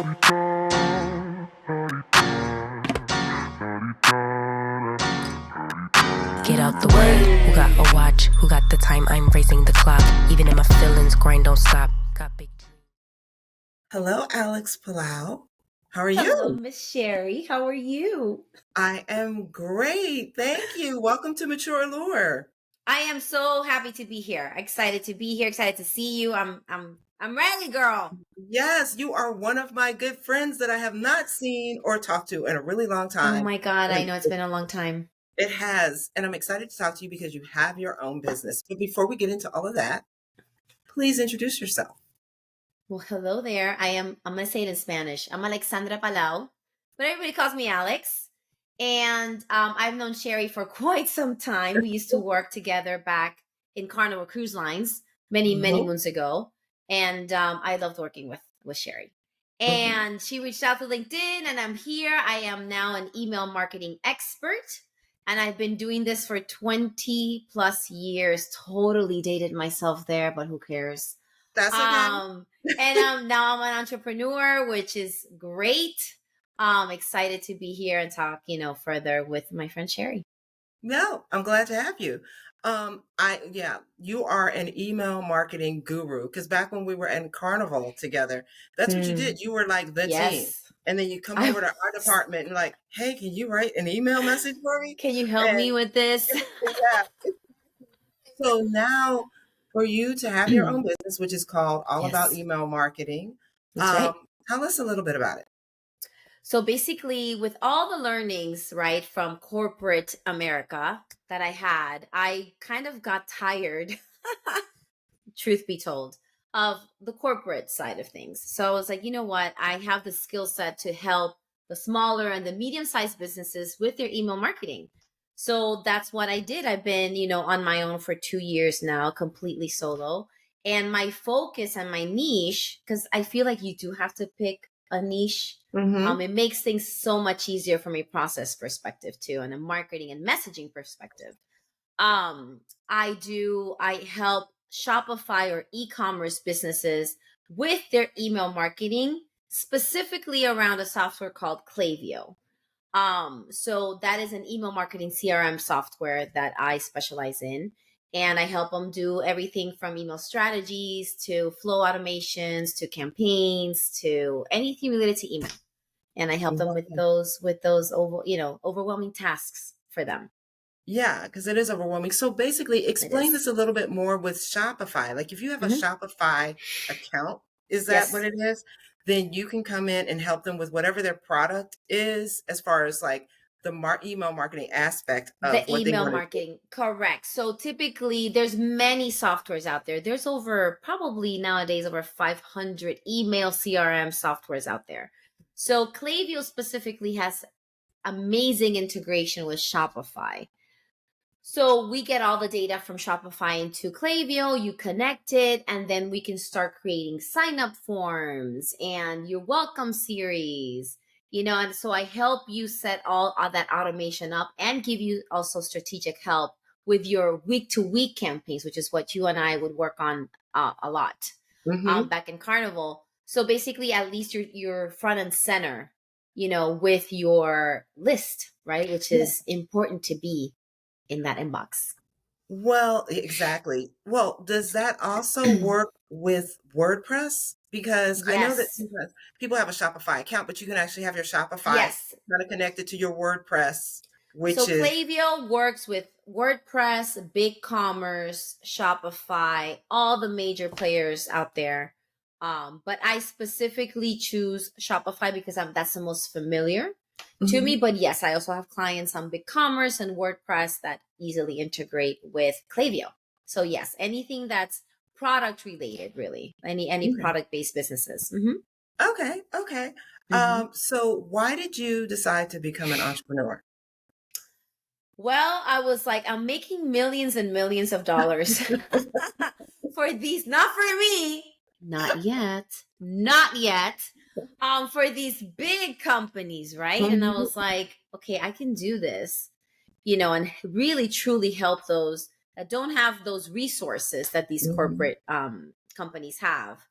Get out the way. Who got a watch? Who got the time? I'm racing the clock. Even in my feelings, grind don't stop. Got big. Hello, Alex Palau. How are Hello, you? Miss Sherry. How are you? I am great. Thank you. Welcome to Mature Lure. I am so happy to be here. Excited to be here. Excited to see you. I'm ready, girl. Yes, you are one of my good friends that I have not seen or talked to in a really long Oh time. my God, I And know it's been a long time. it has. And I'm excited to talk to you because you have your own business. But before we get into all of that, please introduce yourself. Well, hello there. I'm gonna say it in Spanish. I'm Alexandra Palau, but everybody calls me Alex. And I've known Sherry for quite some time. We used to work together back in Carnival Cruise Lines many Mhm, moons ago. And I loved working with Sherry. mhm. And she reached out to LinkedIn, and I'm here. I am now an email marketing expert. And I've been doing this for 20 plus years. Totally dated myself there, but who cares? That's okay. Um, and now I'm an entrepreneur, which is great. Excited to be here and talk, further with my friend Sherry. No, I'm glad to have you. You are an email marketing guru because back when we were in Carnival together, that's what you did. Mm, You were like the team. yes. And then you come I over to our was. department and like, hey, can you write an email message for me? Can you help me And with this? yeah, so now for you to have your own business, which is called All About Yes, Email Marketing, that's right. tell us a little bit about it. So basically, with all the learnings, right, from corporate America that I had, I kind of got tired, truth be told, of the corporate side of things. So I was like, you know what? I have the skill set to help the smaller and the medium sized businesses with their email marketing. So that's what I did. I've been, on my own for 2 years now, completely solo. And my focus and my niche, because I feel like you do have to pick a niche. Mm-hmm. It makes things so much easier from a process perspective too, and a marketing and messaging perspective. I help Shopify or e-commerce businesses with their email marketing, specifically around a software called Klaviyo. So that is an email marketing CRM software that I specialize in. And I help them do everything from email strategies to flow automations to campaigns to anything related to email. And I help them with those overwhelming tasks for them. Yeah, because it is overwhelming. So basically, It explain is. this a little bit more with Shopify. Like if you have a Mhm. Shopify account, is that what Yes. it is? Then you can come in and help them with whatever their product is, as far as like the email marketing aspect The of what they email want to do. marketing, correct. So typically there's many softwares out there. There's over probably nowadays over 500 email CRM softwares out there. So Klaviyo specifically has amazing integration with Shopify. So we get all the data from Shopify into Klaviyo, you connect it, and then we can start creating sign up forms and your welcome series, and so I help you set all of that automation up and give you also strategic help with your week to week campaigns, which is what you and I would work on a lot Mm-hmm. back in Carnival. So basically, at least you're front and center, with your list, right? Which Yeah. is important to be in that inbox. Well, exactly. Well, does that also work with WordPress? Because I know that Yes. sometimes people have a Shopify account, but you can actually have your Shopify Yes. kind of connected to your WordPress, So which is Klaviyo works with WordPress, BigCommerce, Shopify, all the major players out there. But I specifically choose Shopify because that's the most familiar to me. Mhm. But yes, I also have clients on BigCommerce and WordPress that easily integrate with Klaviyo. So yes, anything that's product related, really, any Okay. product based businesses. Hmm. Okay. Okay. Hmm. So why did you decide to become an entrepreneur? Well, I was like, I'm making millions and millions of dollars for these, not for me, not yet, not yet. For these big companies, right? And I Mhm. was like, okay, I can do this, and really truly help those that don't have those resources that these Mhm. corporate companies have.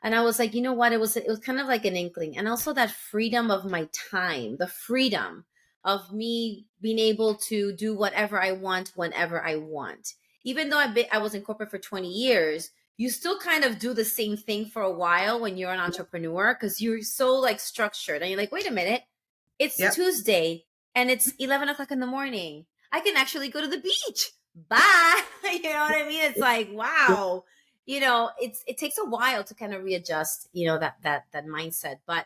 And I was like, you know what? It was kind of like an inkling. And also that freedom of my time, the freedom of me being able to do whatever I want whenever I want. Even though I was in corporate for 20 years, you still kind of do the same thing for a while when you're an entrepreneur because you're so like structured and you're like, wait a minute, it's Yep. Tuesday and it's 11 o'clock in the morning. I can actually go to the beach. Bye. You know what I mean? It's like, wow. It takes a while to kind of readjust, that mindset. But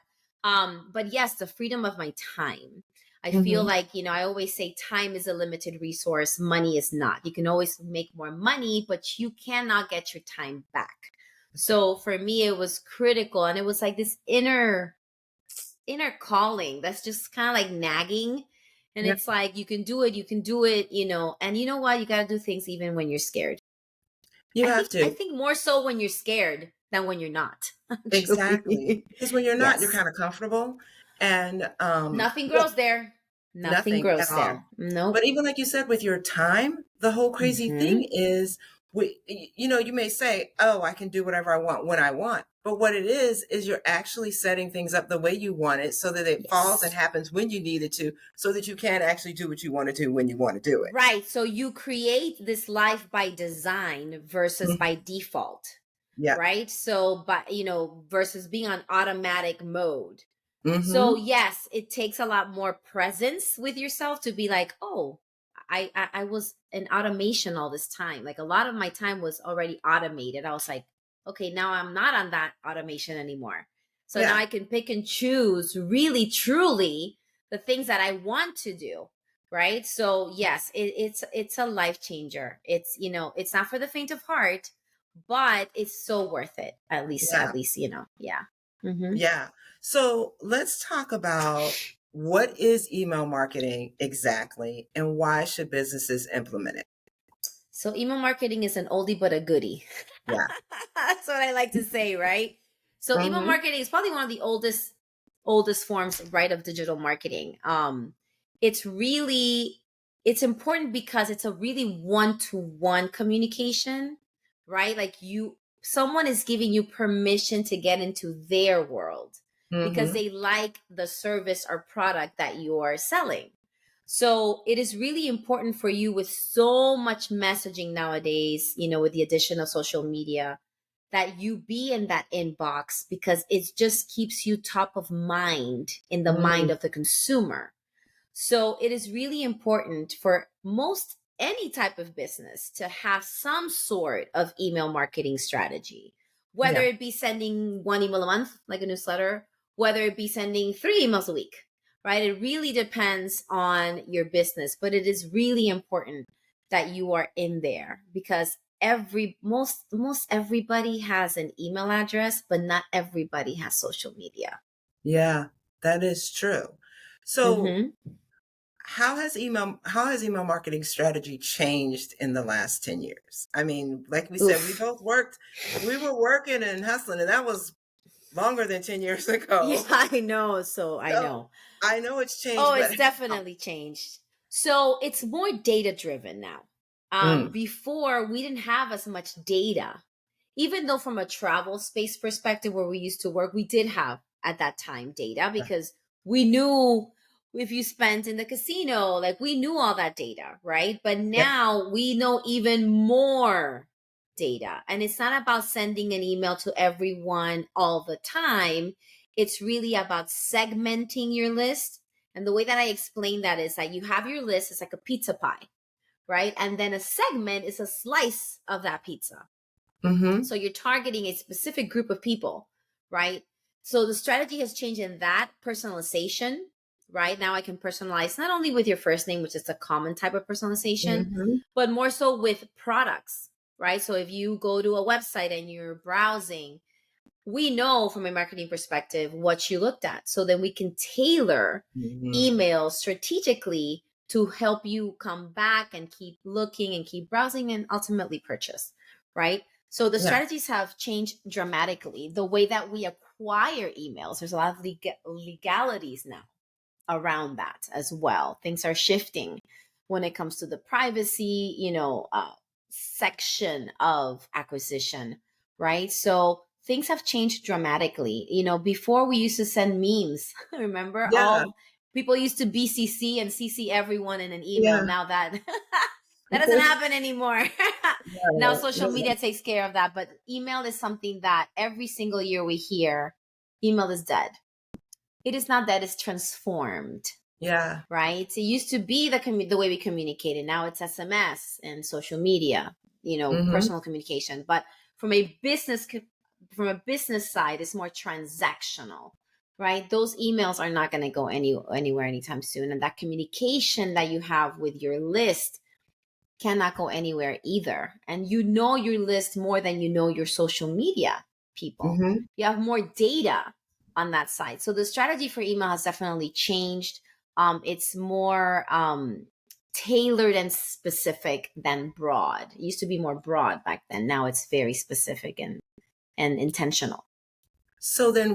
yes, the freedom of my time. I feel Mhm. like, I always say time is a limited resource. Money is not. You can always make more money, but you cannot get your time back. So for me, it was critical. And it was like this inner calling that's just kind of like nagging. And Yep. it's like, you can do it, and you know what? You got to do things even when you're scared. You I have think I to. think more so when you're scared than when you're not. Exactly. Actually. Because when you're not, you're Yes. kind of comfortable and Nothing well, grows there. Nothing nothing at grows all. there. Nope. But even like you said with your time, the whole crazy Hmm. thing is you may say, "Oh, I can do whatever I want when I want." But what it is you're actually setting things up the way you want it so that it falls and Yes. happens when you need it to, so that you can actually do what you want to do when you want to do it. Right. So you create this life by design versus Mhm. by default. Yeah. Right. So, versus being on automatic mode. So Mhm. yes, it takes a lot more presence with yourself to be like, oh, I was in automation all this time. Like a lot of my time was already automated. I was like, okay, now I'm not on that automation anymore. So now Yeah. I can pick and choose really, truly the things that I want to do. Right. So yes, it's a life changer. It's not for the faint of heart, but it's so worth it. Yeah. Yeah. Hmm. Yeah. So let's talk about what is email marketing exactly and why should businesses implement it? So email marketing is an oldie but a goodie. Yeah. That's what I like to say, right? So email Hmm. marketing is probably one of the oldest forms, right, of digital marketing. It's really it's important because it's a really one-to-one communication, right? Like someone is giving you permission to get into their world because Hmm. they like the service or product that you're selling. So it is really important for you with so much messaging nowadays, with the addition of social media, that you be in that inbox because it just keeps you top of mind in the mind Mm. of the consumer. So it is really important for most any type of business to have some sort of email marketing strategy, whether Yeah. it be sending one email a month, like a newsletter, whether it be sending 3 emails a week, right? It really depends on your business, but it is really important that you are in there because most everybody has an email address, but not everybody has social media. Yeah. That is true. So Hmm. how has email marketing strategy changed in the last 10 years? I mean, like we said, Oof. we were working and hustling, and that was longer than 10 years Yeah, ago. I know. So I So know. I know it's changed, Oh, but it's how? definitely changed. So it's more data driven now. Mm. Before we didn't have as much data, even though from a travel space perspective where we used to work, we did have at that time data because we knew if you spent in the casino, like we knew all that data, right? But Yeah. now we know even more data. And it's not about sending an email to everyone all the time. It's really about segmenting your list. And the way that I explain that is that you have your list, it's like a pizza pie, right? And then a segment is a slice of that pizza. Mm-hmm. So you're targeting a specific group of people, right? So the strategy has changed in that personalization, right? Now I can personalize not only with your first name, which is a common type of personalization, Mm-hmm. but more so with products, right? So if you go to a website and you're browsing, we know from a marketing perspective what you looked at. So then we can tailor Mm-hmm. emails strategically to help you come back and keep looking and keep browsing and ultimately purchase, right? So the Yeah. strategies have changed dramatically. The way that we acquire emails, there's a lot of legalities now around that as well. Things are shifting when it comes to the privacy, section of acquisition, right? So things have changed dramatically. Before we used to send memes. Remember, Yeah. all people used to BCC and CC everyone in an email. Yeah. Now that that doesn't happen anymore. Now No, social no. media takes care of that. But email is something that every single year we hear, email is dead. It is not dead, it's transformed. Yeah. Right? It used to be the way we communicated. Now it's SMS and social media, personal communication. But from a business side, it's more transactional, right? Those emails are not going to go anywhere anytime soon, and that communication that you have with your list cannot go anywhere either. And your list more than your social media people. You have more data on that side. So the strategy for email has definitely changed. It's more tailored and specific than broad. It used to be more broad back then. Now it's very specific and intentional. So then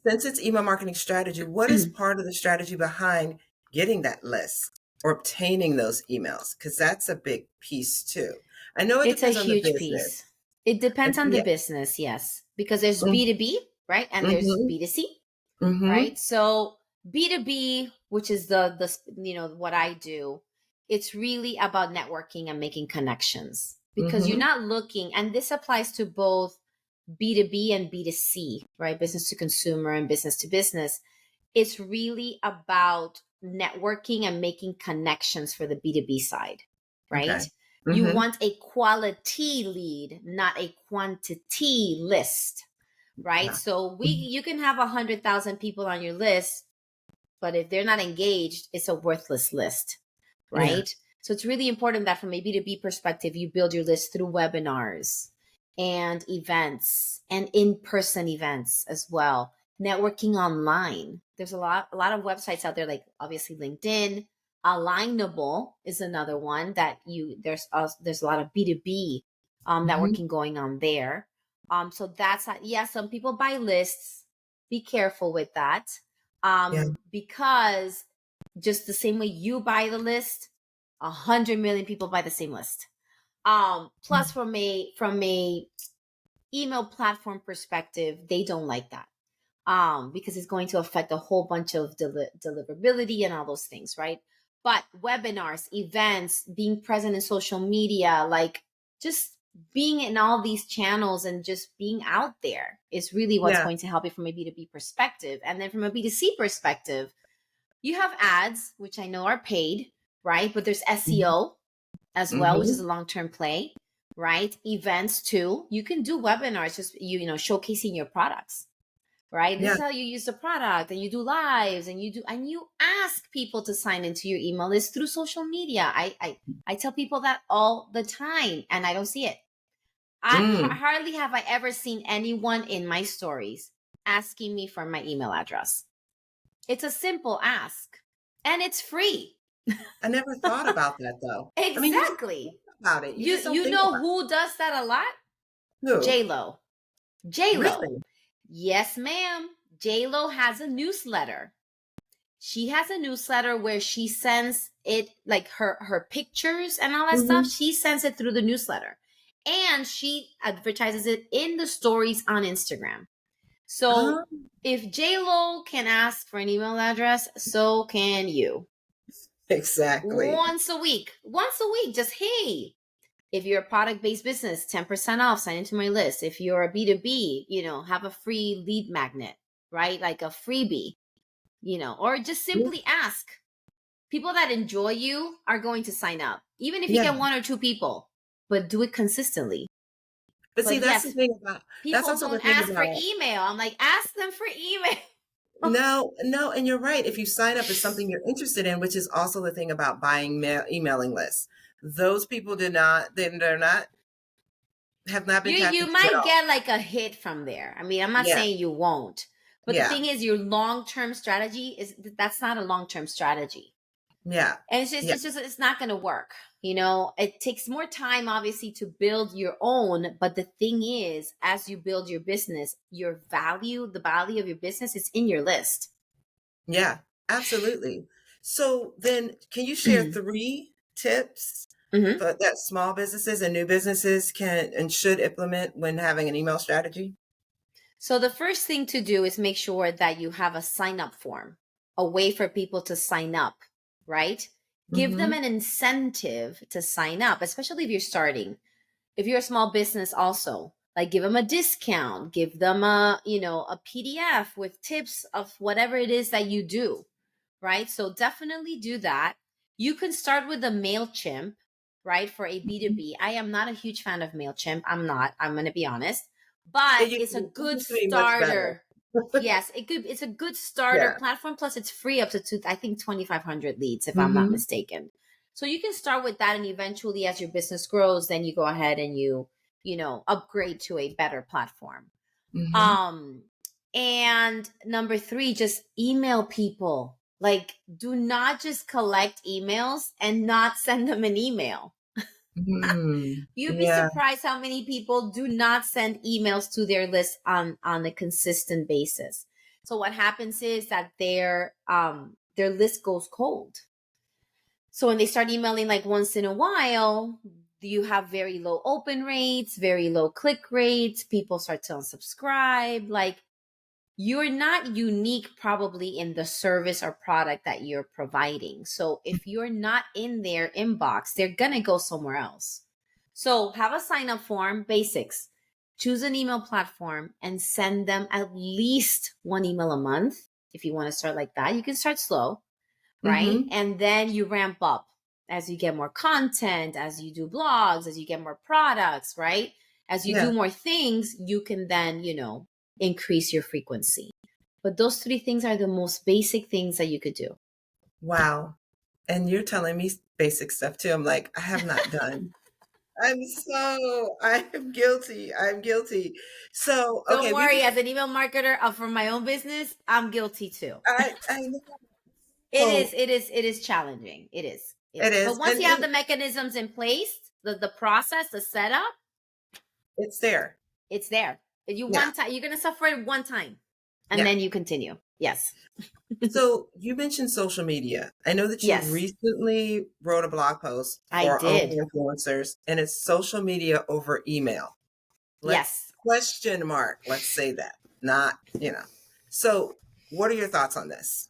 since it's email marketing strategy, what is part of the strategy behind getting that list or obtaining those emails? Because that's a big piece too. I know it It's a depends on the huge business. piece. It depends on the Yeah. business, yes. Because there's B2B, right? And there's B2C, right? So B2B, which is the what I do, it's really about networking and making connections, because you're not looking, and this applies to both B2B and B2C, right? Business to consumer and business to business. It's really about networking and making connections for the B2B side, right? Okay. You want a quality lead, not a quantity list, right? Yeah. So you can have 100,000 people on your list, but if they're not engaged, it's a worthless list, right? Yeah. So it's really important that from a B2B perspective, you build your list through webinars and events and in-person events as well. Networking online. There's a lot of websites out there, like obviously LinkedIn. Alignable is another one that there's a lot of B2B networking going on there. So that's some people buy lists. Be careful with that. Because just the same way you buy the list, 100 million people buy the same list. Plus from a email platform perspective, they don't like that. Because it's going to affect a whole bunch of deliverability and all those things, right? But webinars, events, being present in social media, like just being in all these channels and just being out there is really what's going to help you from a B2B perspective. And then from a B2C perspective, you have ads, which I know are paid, right? But there's SEO as well, which is a long-term play, right? Events too. You can do webinars, just showcasing your products, right? This is how you use the product, and you do lives, and you ask people to sign into your email list through social media. I tell people that all the time, and I don't see it. Hardly have I ever seen anyone in my stories asking me for my email address. It's a simple ask, and it's free. I never thought about that though. Exactly. I mean, you think about it. You know who does that a lot? Who? J-Lo. Really? Yes, ma'am. J-Lo has a newsletter. She has a newsletter where she sends it, like her pictures and all that stuff. She sends it through the newsletter, and she advertises it in the stories on Instagram. So if J-Lo can ask for an email address, so can you. Exactly. Once a week, just, hey, if you're a product-based business, 10% off, sign into my list. If you're a B2B, have a free lead magnet, right? Like a freebie, or just simply ask. People that enjoy you are going to sign up, even if you get one or two people, but do it consistently. But see, that's the thing about people don't ask for email. I'm like, ask them for email. No, and you're right. If you sign up as something you're interested in, which is also the thing about buying emailing lists, those people have not been You might get like a hit from there. I mean, I'm not saying you won't, but the thing is, your long-term strategy that's not a long-term strategy. Yeah. And it's not going to work. It takes more time, obviously, to build your own. But the thing is, as you build your business, the value of your business is in your list. Yeah, absolutely. So then can you share 3 tips Mhm. but that small businesses and new businesses can and should implement when having an email strategy? So the first thing to do is make sure that you have a sign up form, a way for people to sign up, right? Give them Mm-hmm. an incentive to sign up, especially if you're starting. If you're a small business also, like give them a discount, give them a PDF with tips of whatever it is that you do, right? So definitely do that. You can start with a MailChimp, right? For a B2B. I am not a huge fan of MailChimp. I'm going to be honest, but it's a It good used to be much better. starter. Yes, it's a good starter Yeah. platform. Plus it's free up to I think 2,500 leads, if I'm not Mm-hmm. mistaken. So you can start with that, and eventually as your business grows, then you go ahead and upgrade to a better platform. Mm-hmm. Um, and number three, just email people. Like, do not just collect emails and not send them an email. Mm-hmm. You'd be Yeah. surprised how many people do not send emails to their list on a consistent basis. So what happens is that their list goes cold. So when they start emailing like once in a while, you have very low open rates, very low click rates. People start to unsubscribe. Like, you're not unique probably in the service or product that you're providing. So if you're not in their inbox, they're going to go somewhere else. So have a sign up form, basics. Choose an email platform and send them at least one email a month. If you want to start like that, you can start slow, right? Mm-hmm. And then you ramp up as you get more content, as you do blogs, as you get more products, right? As you Yeah. do more things, you can then, increase your frequency. But those three things are the most basic things that you could do. Wow. And you're telling me basic stuff too. I'm like, I have not done. I am guilty. I'm guilty. So, Don't okay, we worry, just, as an email marketer for my own business, I'm guilty too. I know It is challenging. It is. It it is. But is. once you have the mechanisms in place, the process, the setup, It's there. it's there. Yeah. You're gonna suffer it one time, and Yeah. then you continue. Yes. So you mentioned social media. I know that you Yes, recently wrote a blog post I for only did. influencers, and it's social media over email. Let's Yes. question mark. Let's say that. Not. So what are your thoughts on this?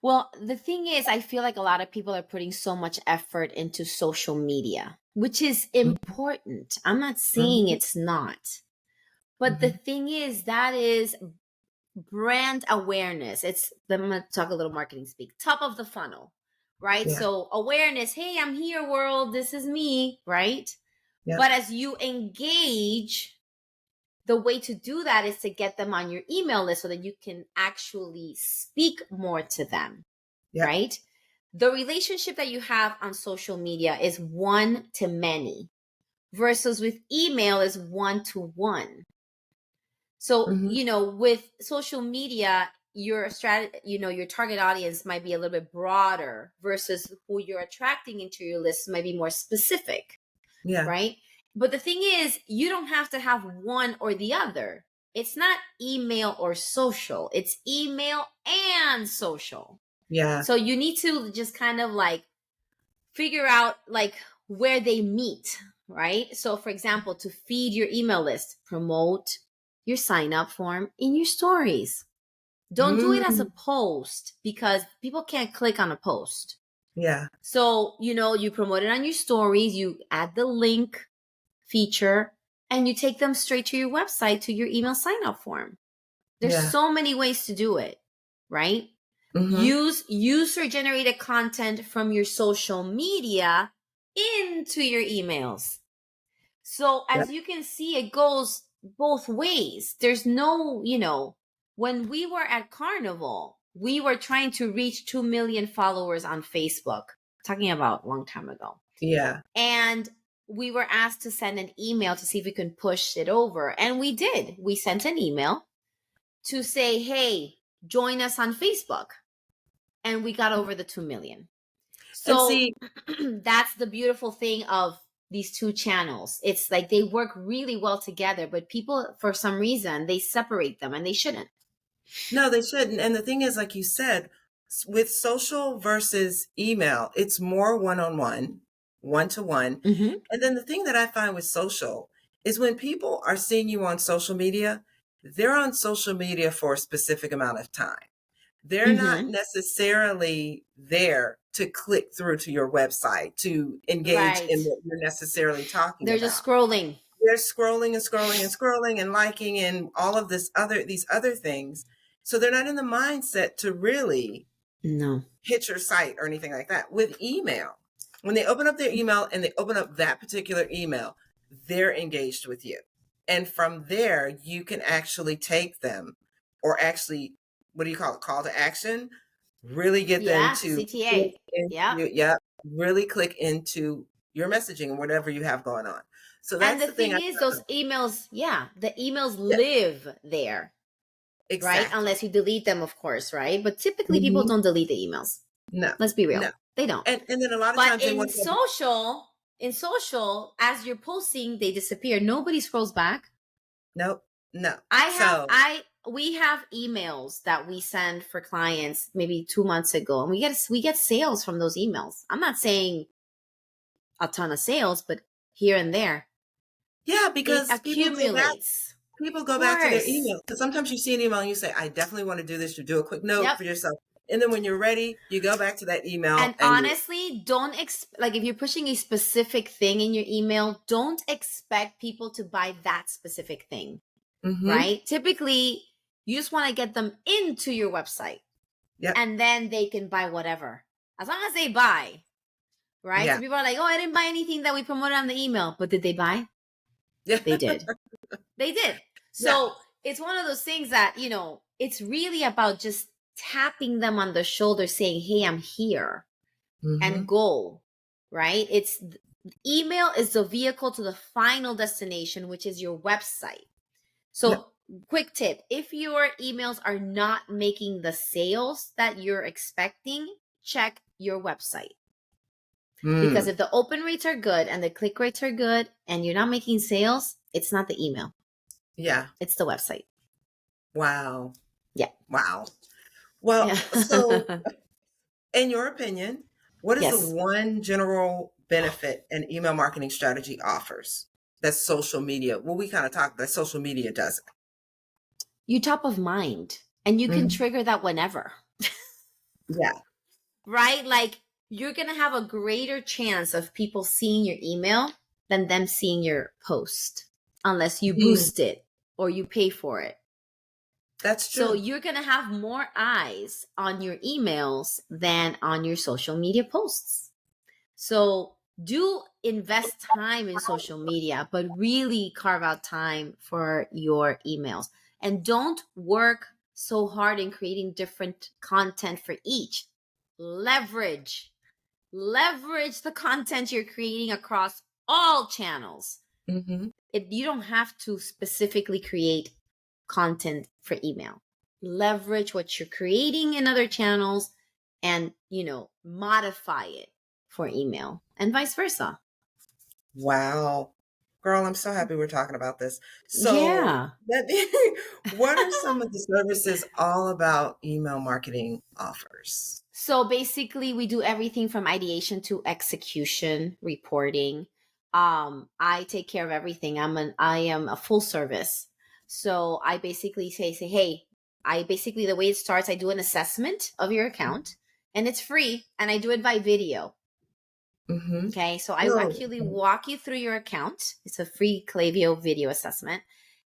Well, the thing is, I feel like a lot of people are putting so much effort into social media, which is important. I'm not saying Mm-hmm. it's not. But the Mm-hmm. thing is, that is brand awareness. I'm going to talk a little marketing speak, top of the funnel, right? Yeah. So, awareness, hey, I'm here, world. This is me, right? Yeah. But as you engage, the way to do that is to get them on your email list so that you can actually speak more to them, Yeah. right? The relationship that you have on social media is one to many versus with email is one to one. So, Mm-hmm. with social media, your strategy, your target audience might be a little bit broader versus who you're attracting into your list might be more specific, Yeah. right? But the thing is, you don't have to have one or the other. It's not email or social, it's email and social. Yeah. So you need to just kind of like figure out like where they meet, right? So for example, to feed your email list, promote your sign up form in your stories. Don't do it as a Mm. post because people can't click on a post. Yeah. So, you promote it on your stories, you add the link feature, and you take them straight to your website to your email sign up form. There's Yeah. so many ways to do it, right? Mm-hmm. Use user generated content from your social media into your emails. So Yeah. as you can see, it goes both ways. There's no, when we were at Carnival, we were trying to reach 2 million followers on Facebook, talking about a long time ago. Yeah. And we were asked to send an email to see if we can push it over. And we did. We sent an email to say, hey, join us on Facebook. And we got over the 2 million. And So see, that's the beautiful thing of these two channels. It's like they work really well together, but people, for some reason, they separate them and they shouldn't. no, they shouldn't. And the thing is, like you said, with social versus email, it's more one-on-one. one-to-one. Mm-hmm. And then the thing that I find with social is when people are seeing you on social media, they're on social media for a specific amount of time. They're not Mm-hmm. necessarily there to click through to your website to engage Right. in what you're necessarily talking They're just about. scrolling. They're scrolling and scrolling and scrolling and liking and all of these other things. So they're not in the mindset to really No. hit your site or anything like that. With email, when they open up their email and they open up that particular email, they're engaged with you. And from there, you can actually take them or actually, what do you call it? Call to action, really get them Yeah, to click CTA. Yeah. into, yeah, really click into your messaging and whatever you have going on. So And that's the the thing thing I is, found. those emails, the emails Yeah, live there, right? exactly. Unless you delete them, of course, right? But typically people Mhm. don't delete the emails. No, Let's be real. no. They don't. And then a lot of But times they want to, in social, as you're posting, they disappear. Nobody scrolls back. nope, no. I So, we have emails that we send for clients maybe 2 months ago, and we get sales from those emails. I'm not saying a ton of sales, but here and there. yeah, It because accumulates. people Of go back to their course. email. Because sometimes you see an email and you say, I definitely want to do this. You do a quick note Yep. for yourself. And then when you're ready, you go back to that email And and you, honestly, don't like if you're pushing a specific thing in your email, don't expect people to buy that specific thing, mm-hmm, right? Typically, you just want to get them into your website yep, and then they can buy whatever. As long as they buy, right? So yeah, people are like, oh, I didn't buy anything that we promoted on the email. But did they buy? yeah, They did. They did. yeah, So it's one of those things that, it's really about just tapping them on the shoulder saying, hey, I'm here. mm-hmm, And go, right? It's email is the vehicle to the final destination, which is your website. yep, So quick tip, if your emails are not making the sales that you're expecting, check your website. Because mm, if the open rates are good and the click rates are good and you're not making sales, it's not the email, yeah, it's the website. wow, Yeah. wow. Well, Yeah. so in your opinion, what is the Yes. one general benefit an email marketing strategy offers that social media, well, we kind of talked that social media doesn't? You top of mind and you can Mhm. trigger that whenever. Yeah. Right? Like you're going to have a greater chance of people seeing your email than them seeing your post unless you Mm, boost it or you pay for it. that's So true. you're going to have more eyes on your emails than on your social media posts. So do invest time in social media, but really carve out time for your emails. And don't work so hard in creating different content for each. Leverage the content you're creating across all channels. Mm-hmm. You don't have to specifically create content for email. Leverage what you're creating in other channels and, modify it for email and vice versa. Wow. Girl, I'm so happy we're talking about this. So, Yeah. what are some of the services all about email marketing offers? So basically we do everything from ideation to execution, reporting. I take care of everything. I am a full service. So I basically say, hey, the way it starts, I do an assessment of your account and it's free and I do it by video. Mm-hmm. Okay. So I Oh, actually walk you through your account. It's a free Klaviyo video assessment.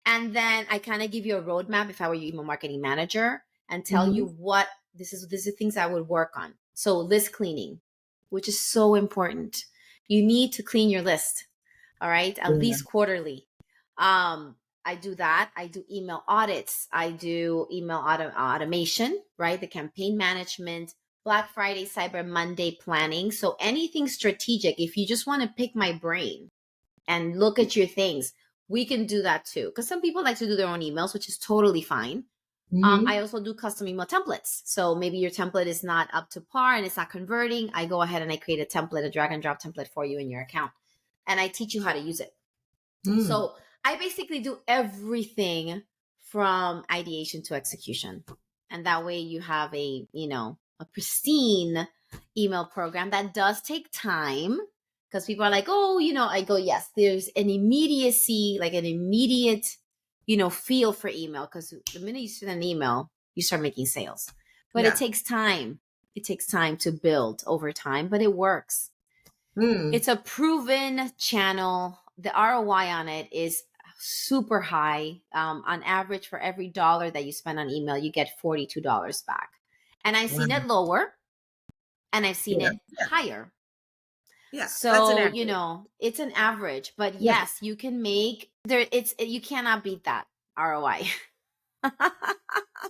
And then I kind of give you a roadmap if I were your email marketing manager and tell you mm-hmm. what this is things I would work on. So list cleaning, which is so important. You need to clean your list. All right. At Yeah. least quarterly. I do that. I do email audits. I do email automation, right? The campaign management, Black Friday, Cyber Monday planning. So anything strategic, if you just want to pick my brain and look at your things, we can do that too. Because some people like to do their own emails, which is totally fine. Mm-hmm. I also do custom email templates. So maybe your template is not up to par and it's not converting. I go ahead and I create a template, a drag and drop template for you in your account. And I teach you how to use it. Mm. So I basically do everything from ideation to execution. And that way you have a pristine email program that does take time Because people are like, oh, I go, yes, there's an immediacy, like an immediate, feel for email. Because the minute you send an email, you start making sales. But it takes time. It takes time to build over time, but it works. It's a proven channel. The ROI on it is super high. On average, for every $1 that you spend on email, you get $42 back. And I've seen it lower, and I've seen it higher. Yeah. So, it's an average, but yes, you can make you cannot beat that ROI.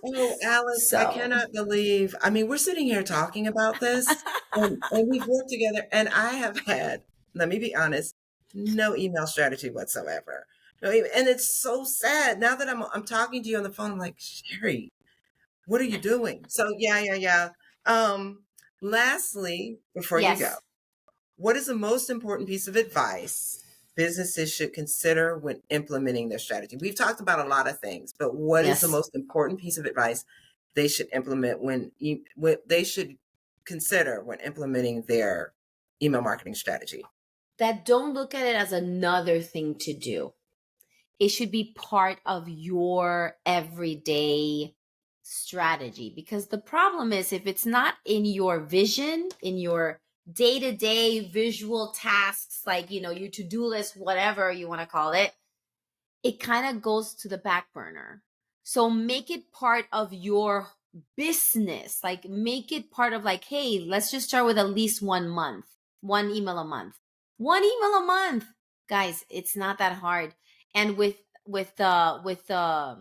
Oh, Alex, I cannot believe. I mean, we're sitting here talking about this, and we've worked together, and I have had, let me be honest, no email strategy whatsoever. No, and it's so sad. Now that I'm talking to you on the phone, I'm like, Sherry, what are you doing? So yeah. Lastly, before you go, what is the most important piece of advice businesses should consider when implementing their strategy? We've talked about a lot of things, but what is the most important piece of advice they should implement when they should consider when implementing their email marketing strategy? That don't look at it as another thing to do. It should be part of your everyday strategy, because the problem is if it's not in your vision, in your day-to-day visual tasks, like, your to-do list, whatever you want to call it, it kind of goes to the back burner. So make it part of your business. Like, make it part of, like, hey, let's just start with at least 1 month, 1 email a month. 1 email a month. Guys, it's not that hard. And with the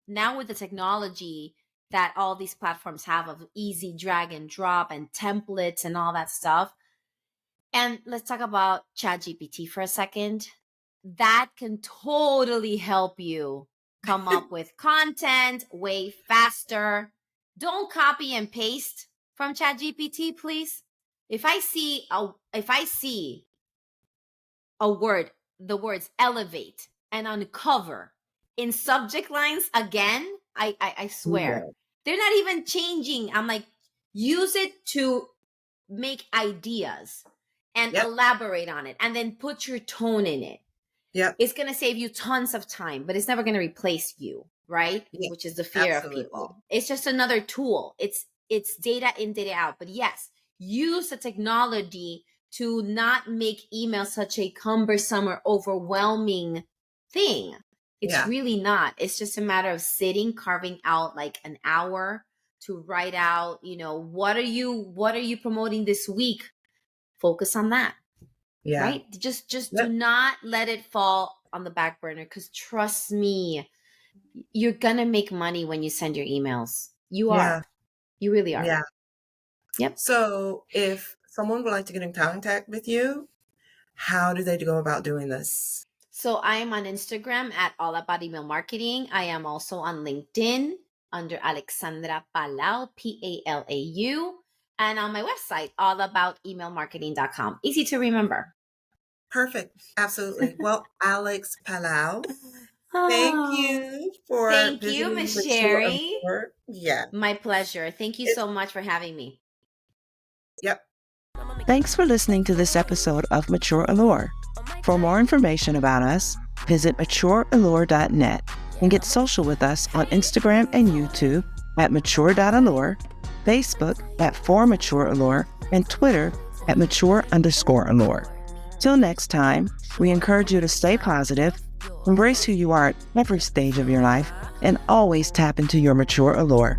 now with the technology that all these platforms have of easy drag and drop and templates and all that stuff. And let's talk about ChatGPT for a second. That can totally help you come up with content way faster. Don't copy and paste from ChatGPT, please. If I see a word, the words elevate and uncover in subject lines again, I swear, they're not even changing. I'm like, use it to make ideas and elaborate on it, and then put your tone in it. Yeah, it's going to save you tons of time, but it's never going to replace you, right? Yep. Which is the fear of people. It's just another tool. It's data in, data out. But yes, use the technology to not make email such a cumbersome or overwhelming thing. It's really not. It's just a matter of carving out like an hour to write out, what are you promoting this week? Focus on that. Yeah. Right? Just do not let it fall on the back burner, because trust me, you're going to make money when you send your emails. You are. You really are. Yeah. Yep. So if someone would like to get in contact with you, how do they go about doing this? So I am on Instagram at All About Email Marketing. I am also on LinkedIn under Alexandra Palau, Palau, and on my website, allaboutemailmarketing.com. Easy to remember. Perfect. Absolutely. Well, Alex Palau, thank you for Thank you, Ms. Sherry. Yeah. My pleasure. Thank you so much for having me. Yep. Thanks for listening to this episode of Mature Allure. For more information about us, visit matureallure.net and get social with us on Instagram and YouTube at mature.allure, Facebook at @4matureallure, and Twitter at @mature_allure. Till next time, we encourage you to stay positive, embrace who you are at every stage of your life, and always tap into your mature allure.